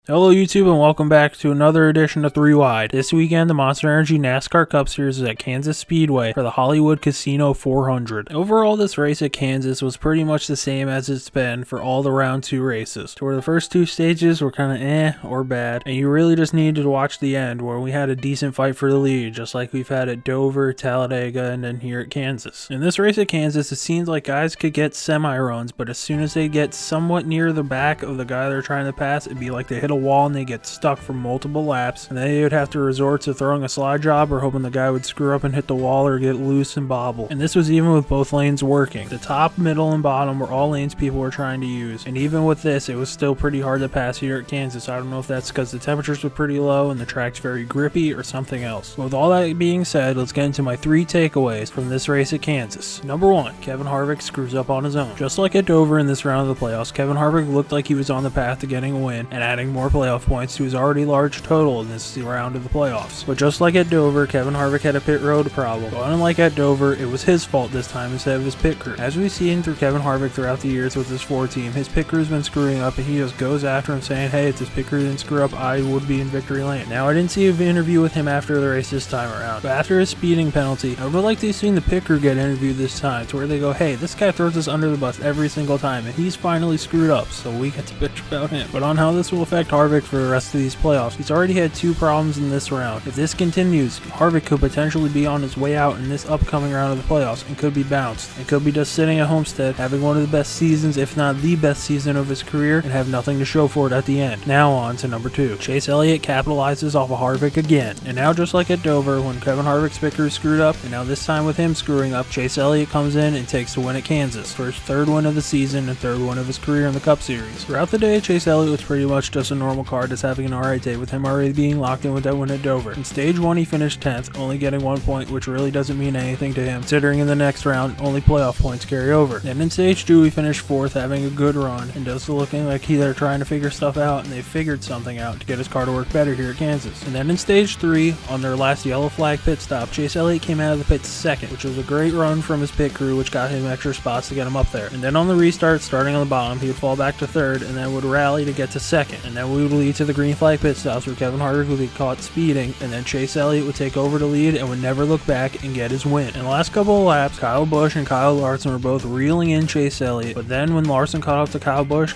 Hello YouTube and welcome back to another edition of 3 Wide. This weekend the Monster Energy NASCAR Cup Series is at Kansas Speedway for the Hollywood Casino 400. Overall, this race at Kansas was pretty much the same as it's been for all the round 2 races, to where the first 2 stages were kind of or bad, and you really just needed to watch the end where we had a decent fight for the lead, just like we've had at Dover, Talladega, and then here at Kansas. In this race at Kansas, it seems like guys could get semi-runs, but as soon as they get somewhat near the back of the guy they're trying to pass, it'd be like they hit a wall and they get stuck for multiple laps, and then they would have to resort to throwing a slide job or hoping the guy would screw up and hit the wall or get loose and bobble. And this was even with both lanes working. The top, middle, and bottom were all lanes people were trying to use, and even with this, it was still pretty hard to pass here at Kansas. I don't know if that's because the temperatures were pretty low and the track's very grippy or something else. But with all that being said, let's get into my 3 takeaways from this race at Kansas. Number 1, Kevin Harvick screws up on his own. Just like at Dover in this round of the playoffs, Kevin Harvick looked like he was on the path to getting a win and adding more playoff points to his already large total in this round of the playoffs. But just like at Dover, Kevin Harvick had a pit road problem. But unlike at Dover, it was his fault this time instead of his pit crew. As we've seen through Kevin Harvick throughout the years with his 4 team, his pit crew's been screwing up and he just goes after him saying, hey, if this pit crew didn't screw up, I would be in victory lane. Now, I didn't see an interview with him after the race this time around, but after his speeding penalty, I would like to have seen the pit crew get interviewed this time to where they go, hey, this guy throws us under the bus every single time and he's finally screwed up, so we get to bitch about him. But on how this will affect Harvick for the rest of these playoffs, he's already had 2 problems in this round. If this continues, Harvick could potentially be on his way out in this upcoming round of the playoffs and could be bounced, and could be just sitting at Homestead having one of the best seasons, if not the best season of his career, and have nothing to show for it at the end. Now on to number 2. Chase Elliott capitalizes off of Harvick again, and now just like at Dover when Kevin Harvick's pit crew screwed up, and now this time with him screwing up, Chase Elliott comes in and takes the win at Kansas for his 3rd win of the season and 3rd win of his career in the Cup Series. Throughout the day, Chase Elliott was pretty much just a normal car just having an alright day, with him already being locked in with that win at Dover. In stage 1 he finished 10th, only getting 1 point, which really doesn't mean anything to him, considering in the next round only playoff points carry over. Then in stage 2 he finished 4th, having a good run, and just looking like they're trying to figure stuff out, and they figured something out to get his car to work better here at Kansas. And then in stage 3, on their last yellow flag pit stop, Chase Elliott came out of the pit 2nd, which was a great run from his pit crew, which got him extra spots to get him up there. And then on the restart, starting on the bottom, he would fall back to 3rd, and then would rally to get to 2nd. And then we would lead to the green flag pit stops where Kevin Harvick would be caught speeding, and then Chase Elliott would take over the lead and would never look back and get his win. In the last couple of laps, Kyle Busch and Kyle Larson were both reeling in Chase Elliott, but then when Larson caught up to Kyle Busch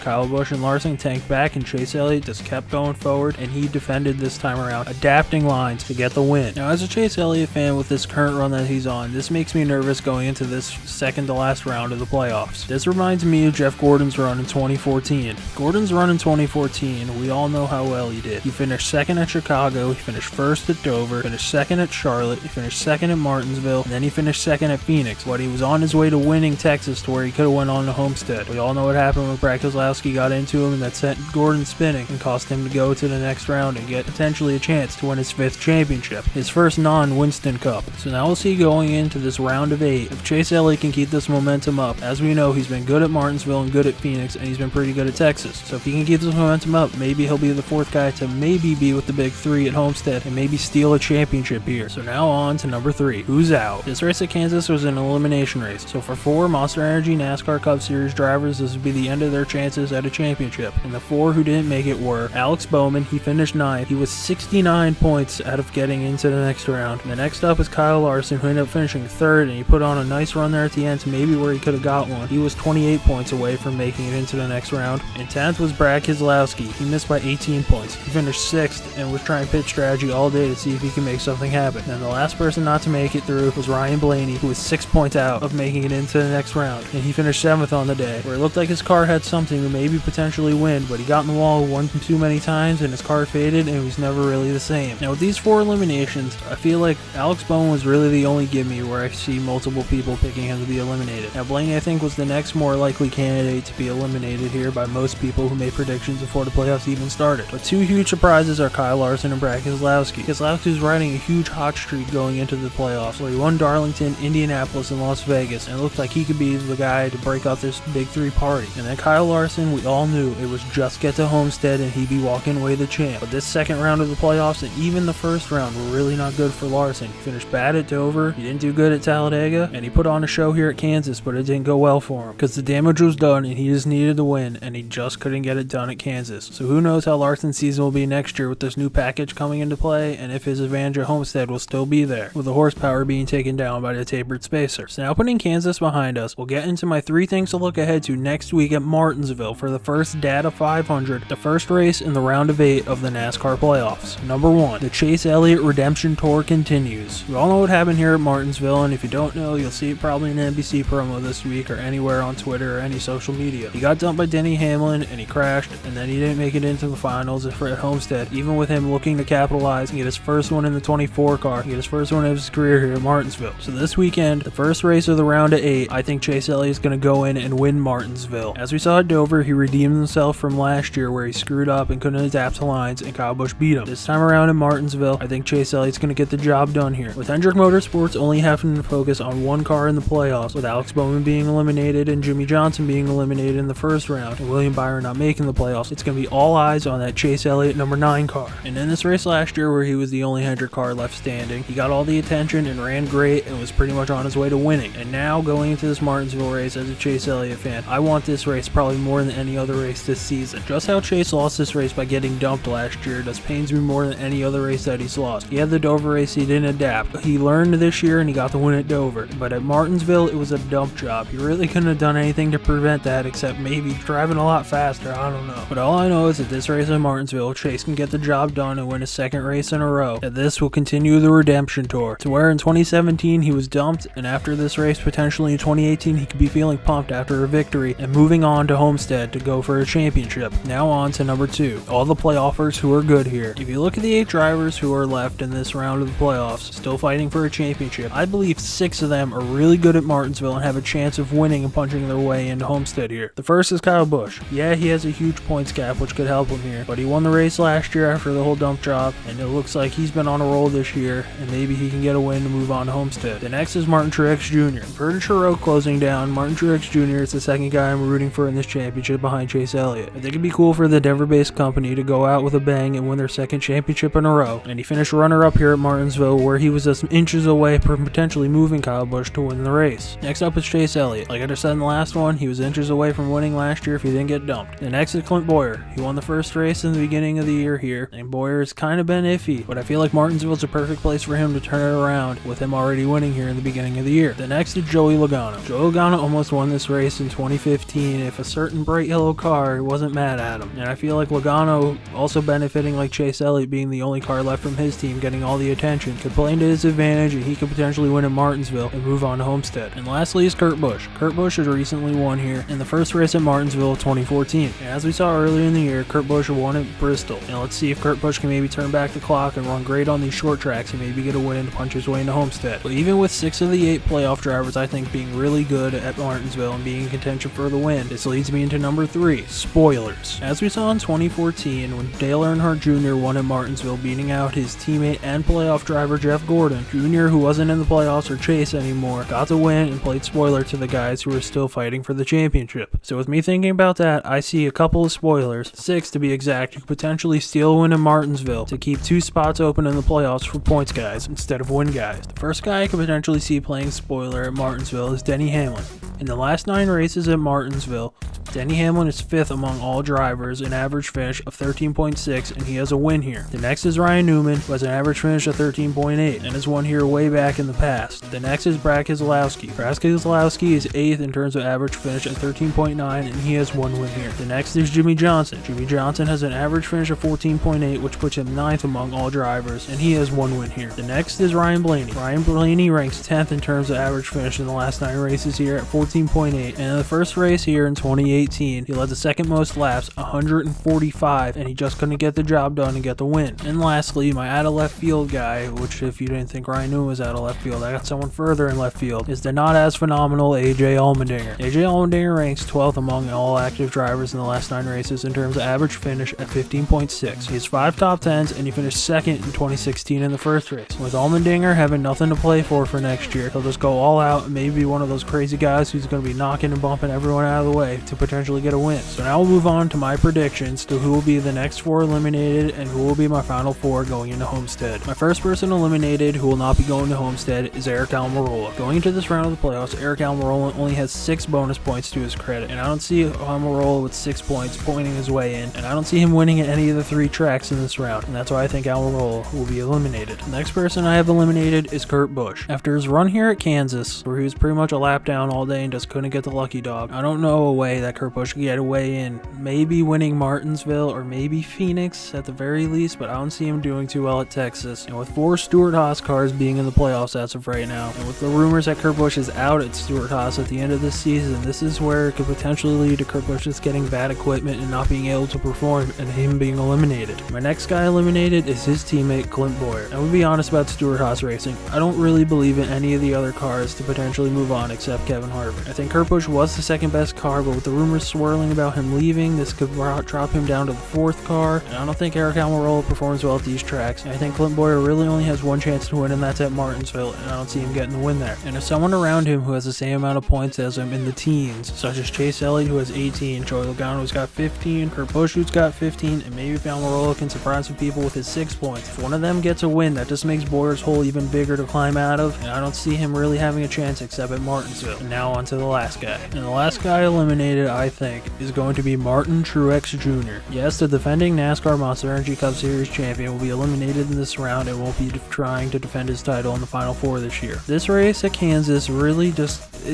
and Larson tanked back, and Chase Elliott just kept going forward, and he defended this time around, adapting lines to get the win. Now, as a Chase Elliott fan with this current run that he's on, this makes me nervous going into this second to last round of the playoffs. This reminds me of Jeff Gordon's run in 2014. Gordon's run in 2014, we all know how well he did. He finished 2nd at Chicago, he finished 1st at Dover, finished 2nd at Charlotte, he finished 2nd at Martinsville, and then he finished 2nd at Phoenix. But he was on his way to winning Texas to where he could have went on to Homestead. We all know what happened when Brad Keselowski got into him, and that sent Gordon spinning and cost him to go to the next round and get potentially a chance to win his 5th championship, his first non-Winston Cup. So now we'll see going into this round of 8 if Chase Elliott can keep this momentum up. As we know, he's been good at Martinsville and good at Phoenix, and he's been pretty good at Texas. So if he can keep this momentum up, maybe he'll be the 4th guy to maybe be with the big 3 at Homestead and maybe steal a championship here. So now on to number 3. Who's out? This race at Kansas was an elimination race. So for 4 Monster Energy NASCAR Cup Series drivers, this would be the end of their chances at a championship. And the 4 who didn't make it were Alex Bowman, he finished 9th. He was 69 points out of getting into the next round. And the next up is Kyle Larson, who ended up finishing 3rd, and he put on a nice run there at the end to maybe where he could have got one. He was 28 points away from making it into the next round. And 10th was Brad Keselowski. He missed by 18 points. He finished 6th and was trying pit strategy all day to see if he can make something happen. And the last person not to make it through was Ryan Blaney, who was 6 points out of making it into the next round. And he finished 7th on the day, where it looked like his car had something to maybe potentially win, but he got in the wall one too many times and his car faded and it was never really the same. Now with these 4 eliminations, I feel like Alex Bowman was really the only gimme where I see multiple people picking him to be eliminated. Now Blaney I think was the next more likely candidate to be eliminated here by most people who made predictions before the playoffs even started. But 2 huge surprises are Kyle Larson and Brad Keselowski. Keselowski was riding a huge hot streak going into the playoffs, where he won Darlington, Indianapolis, and Las Vegas, and it looked like he could be the guy to break out this big 3 party. And then Kyle Larson, we all knew it was just get to Homestead and he'd be walking away the champ. But this second round of the playoffs and even the first round were really not good for Larson. He finished bad at Dover, he didn't do good at Talladega, and he put on a show here at Kansas, but it didn't go well for him because the damage was done and he just needed to win, and he just couldn't get it done at Kansas. So who who knows how Larson's season will be next year with this new package coming into play, and if his advantage at Homestead will still be there, with the horsepower being taken down by the tapered spacer. So now putting Kansas behind us, we'll get into my 3 things to look ahead to next week at Martinsville for the first Data 500, the first race in the round of 8 of the NASCAR playoffs. Number 1, the Chase Elliott Redemption Tour continues. We all know what happened here at Martinsville, and if you don't know, you'll see it probably in an NBC promo this week or anywhere on Twitter or any social media. He got dumped by Denny Hamlin and he crashed, and then he didn't make it into the finals at Homestead, even with him looking to capitalize and get his first one in the 24 car, get his first one of his career here at Martinsville. So this weekend, the first race of the round of 8, I think Chase Elliott is going to go in and win Martinsville. As we saw at Dover, he redeemed himself from last year where he screwed up and couldn't adapt to lines and Kyle Busch beat him. This time around in Martinsville, I think Chase Elliott's going to get the job done here. With Hendrick Motorsports only having to focus on one car in the playoffs, with Alex Bowman being eliminated and Jimmy Johnson being eliminated in the first round, and William Byron not making the playoffs, it's going to be all eyes on that Chase Elliott number 9 car. And in this race last year where he was the only Hendrick car left standing, he got all the attention and ran great and was pretty much on his way to winning. And now going into this Martinsville race as a Chase Elliott fan, I want this race probably more than any other race this season. Just how Chase lost this race by getting dumped last year does pains me more than any other race that he's lost. He had the Dover race, he didn't adapt. He learned this year and he got the win at Dover. But at Martinsville, it was a dump job. He really couldn't have done anything to prevent that except maybe driving a lot faster, I don't know. But all I know is that this race at Martinsville, Chase can get the job done and win a second race in a row. That this will continue the redemption tour. To where in 2017 he was dumped, and after this race, potentially in 2018, he could be feeling pumped after a victory and moving on to Homestead to go for a championship. Now on to number 2, all the playoffers who are good here. If you look at the 8 drivers who are left in this round of the playoffs, still fighting for a championship, I believe 6 of them are really good at Martinsville and have a chance of winning and punching their way into Homestead here. The first is Kyle Busch. Yeah, he has a huge points gap which could help him here, but he won the race last year after the whole dump job, and it looks like he's been on a roll this year, and maybe he can get a win to move on to Homestead. The next is Martin Truex Jr. For the Churro closing down, Martin Truex Jr. is the second guy I'm rooting for in this championship behind Chase Elliott. I think it'd be cool for the Denver-based company to go out with a bang and win their second championship in a row, and he finished runner-up here at Martinsville where he was just inches away from potentially moving Kyle Busch to win the race. Next up is Chase Elliott. Like I just said in the last one, he was inches away from winning last year if he didn't get dumped. The next is Clint Bowyer. He won the first race in the beginning of the year here, and Bowyer has kind of been iffy, but I feel like Martinsville's a perfect place for him to turn it around with him already winning here in the beginning of the year. The next is Joey Logano. Joey Logano almost won this race in 2015 if a certain bright yellow car wasn't mad at him, and I feel like Logano, also benefiting like Chase Elliott being the only car left from his team getting all the attention, could play into his advantage and he could potentially win at Martinsville and move on to Homestead. And lastly is Kurt Busch. Kurt Busch has recently won here in the first race at Martinsville 2014, and as we saw earlier in the year, Kurt Busch won at Bristol. And let's see if Kurt Busch can maybe turn back the clock and run great on these short tracks and maybe get a win and punch his way into Homestead. But even with 6 of the 8 playoff drivers I think being really good at Martinsville and being in contention for the win, this leads me into number 3, spoilers. As we saw in 2014 when Dale Earnhardt Jr. won at Martinsville, beating out his teammate and playoff driver Jeff Gordon, Jr., who wasn't in the playoffs or Chase anymore, got the win and played spoiler to the guys who were still fighting for the championship. So with me thinking about that, I see a couple of spoilers, 6 to be exact, who could potentially steal a win in Martinsville to keep 2 spots open in the playoffs for points guys instead of win guys. The first guy I could potentially see playing spoiler at Martinsville is Denny Hamlin. In the last 9 races at Martinsville, Denny Hamlin is 5th among all drivers, an average finish of 13.6, and he has a win here. The next is Ryan Newman, who has an average finish of 13.8, and has won here way back in the past. The next is Brad Keselowski. Brad Keselowski is 8th in terms of average finish at 13.9, and he has 1 win here. The next is Jimmy Johnson. Jimmy Johnson has an average finish of 14.8, which puts him 9th among all drivers, and he has 1 win here. The next is Ryan Blaney. Ryan Blaney ranks 10th in terms of average finish in the last 9 races here at 14.8, and in the first race here in 2018, he led the second most laps, 145, and he just couldn't get the job done and get the win. And lastly, my out of left field guy, which if you didn't think Ryan Newman was out of left field, I got someone further in left field, is the not as phenomenal AJ Allmendinger. AJ Allmendinger ranks 12th among all active drivers in the last 9 races in terms of average finish at 15.6. He has 5 top 10s and he finished 2nd in 2016 in the first race. With Allmendinger having nothing to play for next year, he'll just go all out and maybe be one of those crazy guys who's going to be knocking and bumping everyone out of the way to potentially get a win. So now we'll move on to my predictions to who will be the next 4 eliminated and who will be my final 4 going into Homestead. My first person eliminated who will not be going to Homestead is Eric Almirola. Going into this round of the playoffs, Eric Almirola only has 6 bonus points to his credit, and I don't see Almirola with 6 points pointing his way in and I don't see him winning at any of the 3 tracks in this round, and that's why I think Almirola will be eliminated. The next person I have eliminated is Kurt Busch. After his run here at Kansas, where he was pretty much a lap down all day and just couldn't get the lucky dog, I don't know a way that Kurt Busch could get a way in. Maybe winning Martinsville or maybe Phoenix at the very least, but I don't see him doing too well at Texas. And with 4 Stewart-Haas cars being in the playoffs as of right now, and with the rumors that Kurt Busch is out at Stewart-Haas at the end of this season, this is where it could potentially lead to Kurt Busch just getting bad equipment and not being able to perform and him being eliminated. My next guy eliminated is his teammate Clint Bowyer. And we'll be honest about Stewart-Haas Racing, I don't really believe in any of the other cars to potentially move on except Kevin Harvick. I think Kurt Busch was the second best car, but with the rumors swirling about him leaving, this could drop him down to the 4th car, and I don't think Aric Almirola performs well at these tracks. And I think Clint Bowyer really only has one chance to win, and that's at Martinsville, and I don't see him getting the win there. And if someone around him who has the same amount of points as him in the teens, such as Chase Elliott who has 18, Joey Logano who's got 15, Kurt Busch who's got 15, and maybe if Almirola can surprise some people with his 6 points, if one of them gets a win, that just makes Bowyer's hole even bigger to climb out of, and I don't see him really having a chance except at Martinsville. And now on to the last guy. And the last guy eliminated, I think, is going to be Martin Truex Jr. Yes, the defending NASCAR Monster Energy Cup Series champion will be eliminated in this round and won't be trying to defend his title in the Final Four this year. This race at Kansas really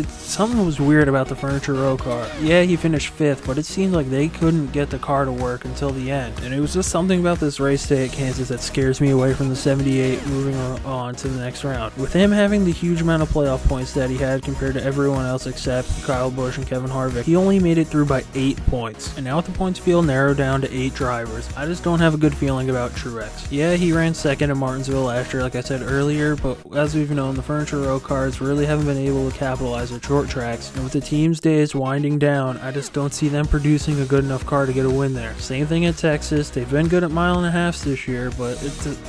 something was weird about the Furniture Row car. Yeah, he finished 5th, but it seemed like they couldn't get the car to work until the end. And it was just something about this race day at Kansas that scares me away from the 78 moving on to the next round. With him having the huge amount of playoff points that he had compared to everyone else except Kyle Busch and Kevin Harvick, he only made it through by 8 points. And now with the points field narrowed down to 8 drivers, I just don't have a good feeling about Truex. Yeah, he ran 2nd at Martinsville last year, like I said earlier, but as we've known, the Furniture Row cars really haven't been able to capitalize at short tracks, and with the team's days winding down, I just don't see them producing a good enough car to get a win there. Same thing at Texas, they've been good at 1.5 miles this year, but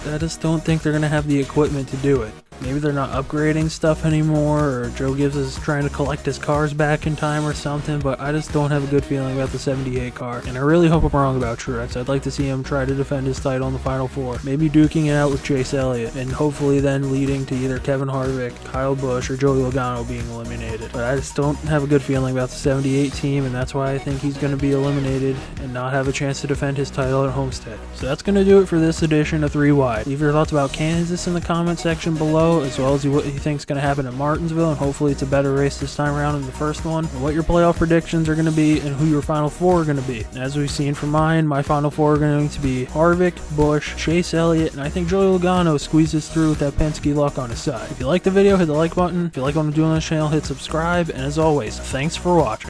I just don't think they're going to have the equipment to do it. Maybe they're not upgrading stuff anymore, or Joe Gibbs is trying to collect his cars back in time or something, but I just don't have a good feeling about the 78 car, and I really hope I'm wrong about Truex. I'd like to see him try to defend his title in the Final Four, maybe duking it out with Chase Elliott, and hopefully then leading to either Kevin Harvick, Kyle Busch, or Joey Logano being eliminated. But I just don't have a good feeling about the 78 team, and that's why I think he's going to be eliminated and not have a chance to defend his title at Homestead. So that's going to do it for this edition of 3 Wide. Leave your thoughts about Kansas in the comment section below, as well as what you think is going to happen at Martinsville, and hopefully it's a better race this time around than the first one, and what your playoff predictions are going to be, and who your Final Four are going to be. And as we've seen from mine, my Final Four are going to be Harvick, Busch, Chase Elliott, and I think Joey Logano squeezes through with that Penske luck on his side. If you like the video, hit the like button. If you like what I'm doing on this channel, hit subscribe, and as always, thanks for watching.